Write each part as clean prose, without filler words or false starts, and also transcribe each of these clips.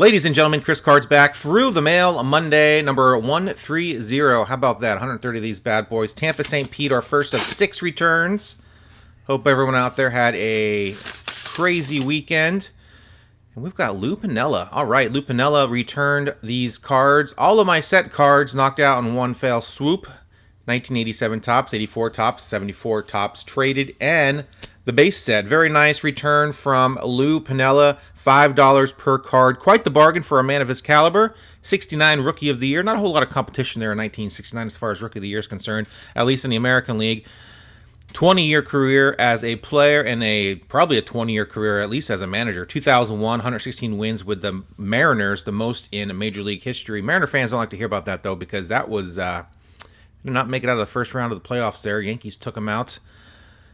Ladies and gentlemen, Chris Card's back through the mail Monday, number 130. How about that? 130 of these bad boys. Tampa St. Pete, our first of 6 returns. Hope everyone out there had a crazy weekend. And we've got Lou Pinella. All right, Lou Pinella returned these cards. All of my set cards knocked out in one fell swoop. 1987 tops, 84 tops, 74 tops traded, and the base set. Very nice return from Lou Pinella. $5 per card. Quite the bargain for a man of his caliber. 69 Rookie of the Year. Not a whole lot of competition there in 1969 as far as Rookie of the Year is concerned, at least in the American League. 20-year career as a player and probably a 20-year career at least as a manager. 2001, 116 wins with the Mariners, the most in Major League history. Mariner fans don't like to hear about that, though, because that was did not make it out of the first round of the playoffs there. Yankees took him out.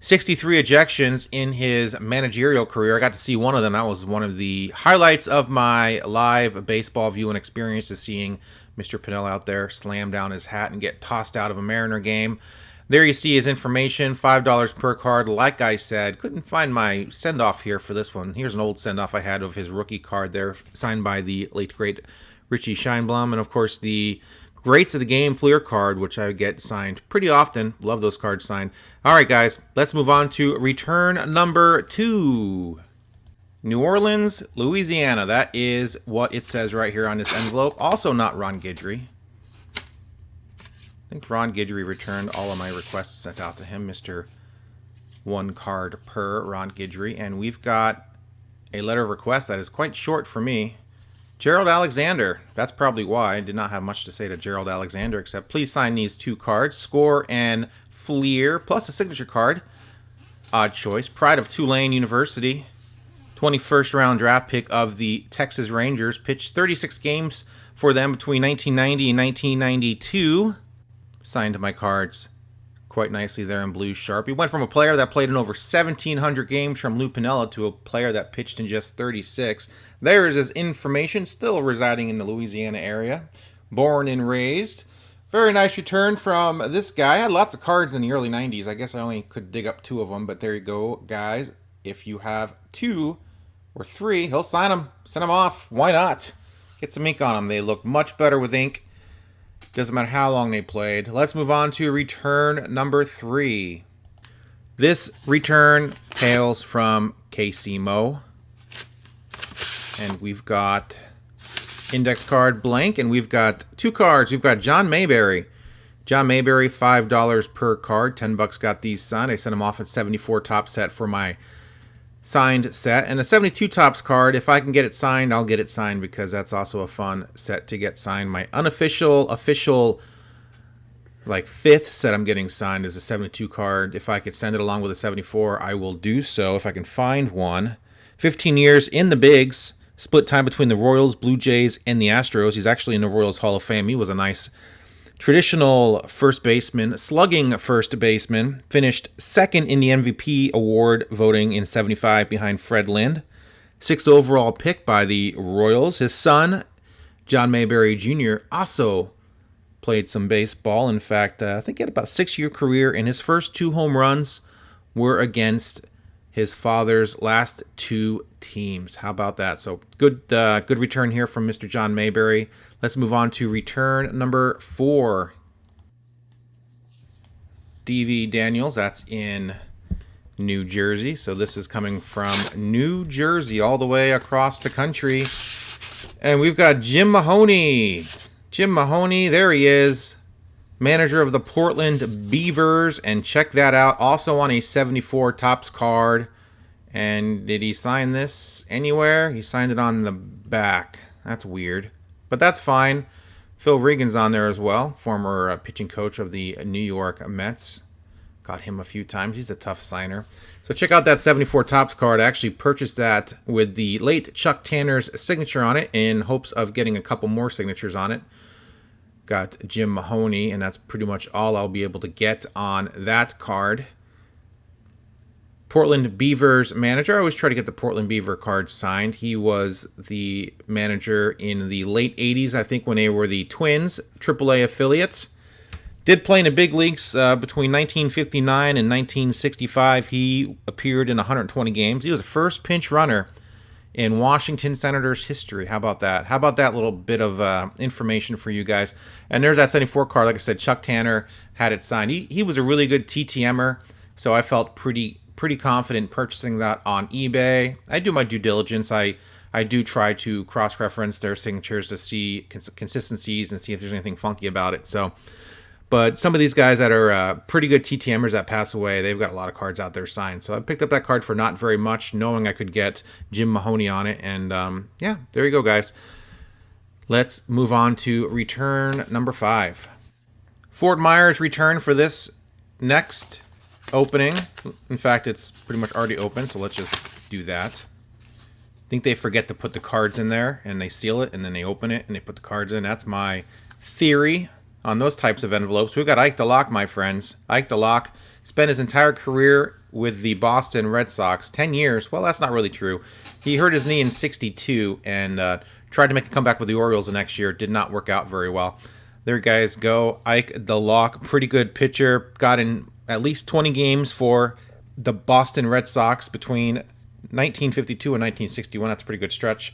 63 ejections in his managerial career. I got to see one of them. That was one of the highlights of my live baseball viewing experience, is seeing Mr. Pinella out there slam down his hat and get tossed out of a Mariner game. There you see his information, $5 per card. Like I said, couldn't find my send-off here for this one. Here's an old send-off I had of his rookie card there, signed by the late, great Richie Scheinblum. And, of course, the Greats of the Game Fleer card, which I get signed pretty often. Love those cards signed. All right, guys, let's move on to return number 2. New Orleans, Louisiana. That is what it says right here on this envelope. Also not Ron Guidry. I think Ron Guidry returned all of my requests sent out to him. Mr. One card per Ron Guidry. And we've got a letter of request that is quite short for me. Gerald Alexander. That's probably why I did not have much to say to Gerald Alexander, except please sign these 2 cards. Score and Fleer, plus a signature card. Odd choice. Pride of Tulane University. 21st round draft pick of the Texas Rangers. Pitched 36 games for them between 1990 and 1992. Signed my cards quite nicely there in blue Sharpie. Went from a player that played in over 1,700 games from Lou Pinella to a player that pitched in just 36. There is his information, still residing in the Louisiana area. Born and raised. Very nice return from this guy. I had lots of cards in the early 90s. I guess I only could dig up 2 of them, but there you go, guys. If you have 2 or 3, he'll sign them. Send them off. Why not? Get some ink on them. They look much better with ink. Doesn't matter how long they played. Let's move on to return number 3. This return hails from KC Mo. And we've got index card blank, and we've got 2 cards. We've got John Mayberry. John Mayberry, $5 per card. $10 got these signed. I sent them off at 74 top set for my signed set. And a 72 tops card, if I can get it signed, I'll get it signed, because that's also a fun set to get signed. My unofficial, official, like 5th set I'm getting signed is a 72 card. If I could send it along with a 74, I will do so if I can find one. 15 years in the bigs, split time between the Royals, Blue Jays, and the Astros. He's actually in the Royals Hall of Fame. He was a nice traditional first baseman, slugging first baseman, finished 2nd in the MVP award voting in 75 behind Fred Lind. 6th overall pick by the Royals. His son, John Mayberry Jr., also played some baseball. In fact, I think he had about a 6-year career, and his first 2 home runs were against his father's last 2 teams. How about that? So good return here from Mr. John Mayberry. Let's move on to return number 4. D.V. Daniels, that's in New Jersey. So this is coming from New Jersey all the way across the country. And we've got Jim Mahoney. Jim Mahoney, there he is. Manager of the Portland Beavers. And check that out. Also on a 74 tops card. And did he sign this anywhere? He signed it on the back. That's weird. But that's fine. Phil Regan's on there as well. Former pitching coach of the New York Mets. Got him a few times. He's a tough signer. So check out that 74 tops card. I actually purchased that with the late Chuck Tanner's signature on it in hopes of getting a couple more signatures on it. Got Jim Mahoney, and that's pretty much all I'll be able to get on that card. Portland Beavers manager. I always try to get the Portland Beaver card signed. He was the manager in the late 80s, I think, when they were the Twins, AAA affiliates. Did play in the big leagues between 1959 and 1965. He appeared in 120 games. He was a first pinch runner in Washington Senators history. How about that? How about that little bit of information for you guys? And there's that 74 card. Like I said, Chuck Tanner had it signed. He was a really good TTMer, so I felt pretty confident purchasing that on eBay. I do my due diligence. I do try to cross-reference their signatures to see consistencies and see if there's anything funky about it. So, but some of these guys that are pretty good TTMers that pass away, they've got a lot of cards out there signed. So I picked up that card for not very much, knowing I could get Jim Mahoney on it. And yeah, there you go, guys. Let's move on to return number 5. Fort Myers return for this next opening. In fact, it's pretty much already open, so let's just do that. I think they forget to put the cards in there, and they seal it, and then they open it, and they put the cards in. That's my theory on those types of envelopes. We've got Ike The Lock, my friends. Ike The Lock spent his entire career with the Boston Red Sox. 10 years. Well, that's not really true. He hurt his knee in '62 and tried to make a comeback with the Orioles the next year. Did not work out very well. There you guys go. Ike The Lock, pretty good pitcher. Got in at least 20 games for the Boston Red Sox between 1952 and 1961. That's a pretty good stretch.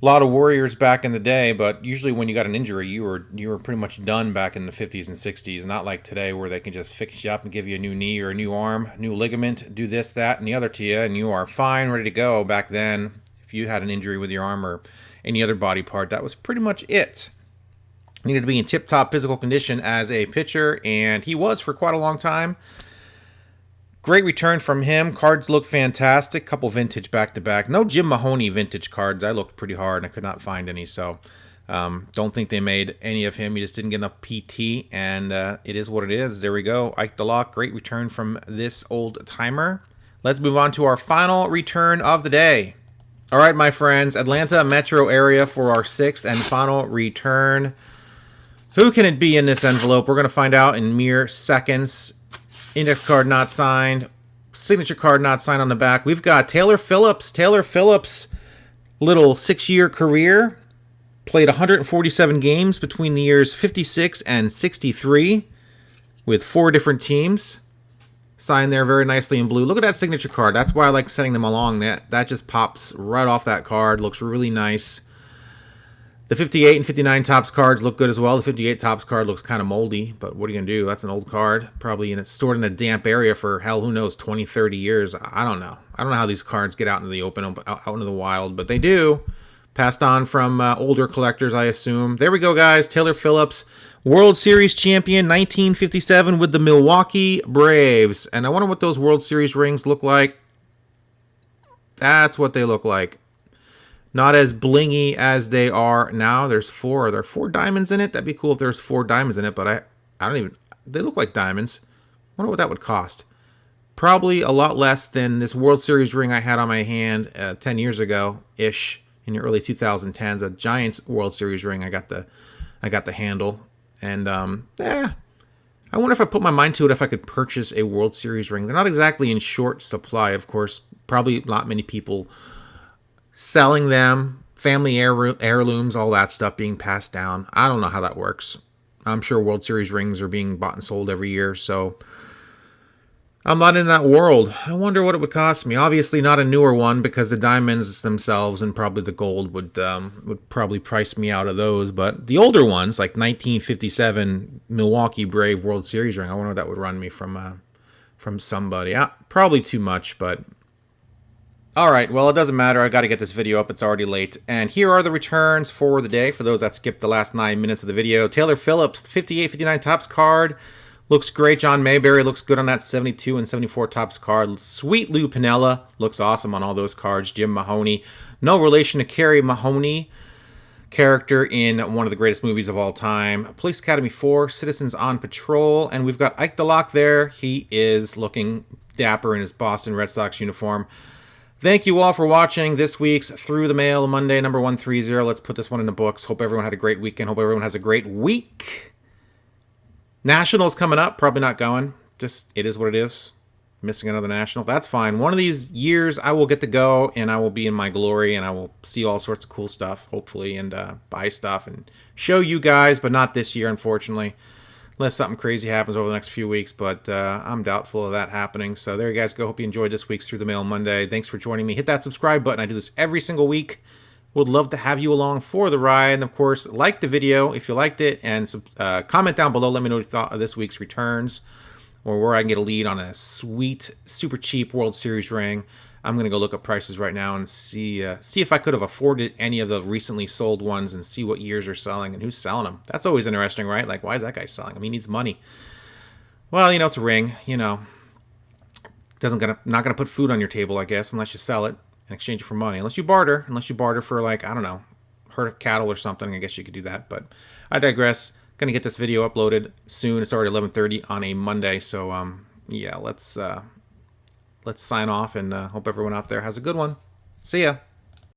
A lot of Warriors back in the day, but usually when you got an injury, you were pretty much done back in the 50s and 60s. Not like today where they can just fix you up and give you a new knee or a new arm, new ligament, do this, that, and the other to you, and you are fine, ready to go. Back then, if you had an injury with your arm or any other body part, that was pretty much it. Needed to be in tip-top physical condition as a pitcher, and he was for quite a long time. Great return from him. Cards look fantastic. Couple vintage back-to-back. No Jim Mahoney vintage cards. I looked pretty hard, and I could not find any, so don't think they made any of him. He just didn't get enough PT, and it is what it is. There we go. Ike The Lock. Great return from this old-timer. Let's move on to our final return of the day. All right, my friends. Atlanta metro area for our 6th and final return. Who can it be in this envelope? We're going to find out in mere seconds. Index card not signed. Signature card not signed on the back. We've got Taylor Phillips. Taylor Phillips, little 6-year career. Played 147 games between the years 56 and 63 with 4 different teams. Signed there very nicely in blue. Look at that signature card. That's why I like setting them along. That just pops right off that card. Looks really nice. The 58 and 59 Topps cards look good as well. The 58 Topps card looks kind of moldy, but what are you going to do? That's an old card. Probably stored in a damp area for, hell, who knows, 20, 30 years. I don't know. I don't know how these cards get out into the open, out into the wild, but they do. Passed on from older collectors, I assume. There we go, guys. Taylor Phillips, World Series champion, 1957 with the Milwaukee Braves. And I wonder what those World Series rings look like. That's what they look like. Not as blingy as they are now. There's 4. Are there 4 diamonds in it? That'd be cool if there's 4 diamonds in it, but I don't even... They look like diamonds. I wonder what that would cost. Probably a lot less than this World Series ring I had on my hand 10 years ago-ish, in the early 2010s. A Giants World Series ring. I got the handle. And, I wonder if I put my mind to it if I could purchase a World Series ring. They're not exactly in short supply, of course. Probably not many people selling them, family heirlooms, all that stuff being passed down. I don't know how that works. I'm sure World Series rings are being bought and sold every year, so I'm not in that world. I wonder what it would cost me. Obviously not a newer one because the diamonds themselves and probably the gold would probably price me out of those, but the older ones, like 1957 Milwaukee Brave World Series ring, I wonder what that would run me from somebody. Probably too much, but all right, well, it doesn't matter. I got to get this video up. It's already late. And here are the returns for the day, for those that skipped the last 9 minutes of the video. Taylor Phillips, 58-59 Topps card. Looks great. John Mayberry looks good on that 72 and 74 Topps card. Sweet Lou Pinella looks awesome on all those cards. Jim Mahoney. No relation to Carrie Mahoney, character in one of the greatest movies of all time. Police Academy 4, Citizens on Patrol. And we've got Ike The Lock there. He is looking dapper in his Boston Red Sox uniform. Thank you all for watching this week's Through the Mail Monday, number 130. Let's put this one in the books. Hope everyone had a great weekend. Hope everyone has a great week. Nationals coming up. Probably not going. Just, it is what it is. Missing another National. That's fine. One of these years I will get to go and I will be in my glory and I will see all sorts of cool stuff, hopefully, and buy stuff and show you guys, but not this year, unfortunately. unless something crazy happens over the next few weeks, but I'm doubtful of that happening. So there you guys go. Hope you enjoyed this week's Through the Mail Monday. Thanks for joining me. Hit that subscribe button. I do this every single week. Would love to have you along for the ride. And of course, like the video if you liked it, and comment down below. Let me know what you thought of this week's returns, or where I can get a lead on a sweet, super cheap World Series ring. I'm going to go look up prices right now and see if I could have afforded any of the recently sold ones, and see what years are selling and who's selling them. That's always interesting, right? Like, why is that guy selling them? He needs money. Well, you know, it's a ring. You know, not gonna put food on your table, I guess, unless you sell it in exchange for money. Unless you barter for, like, I don't know, herd of cattle or something. I guess you could do that, but I digress. Gonna get this video uploaded soon. It's already 11:30 on a Monday, so yeah, let's sign off, and hope everyone out there has a good one. See ya.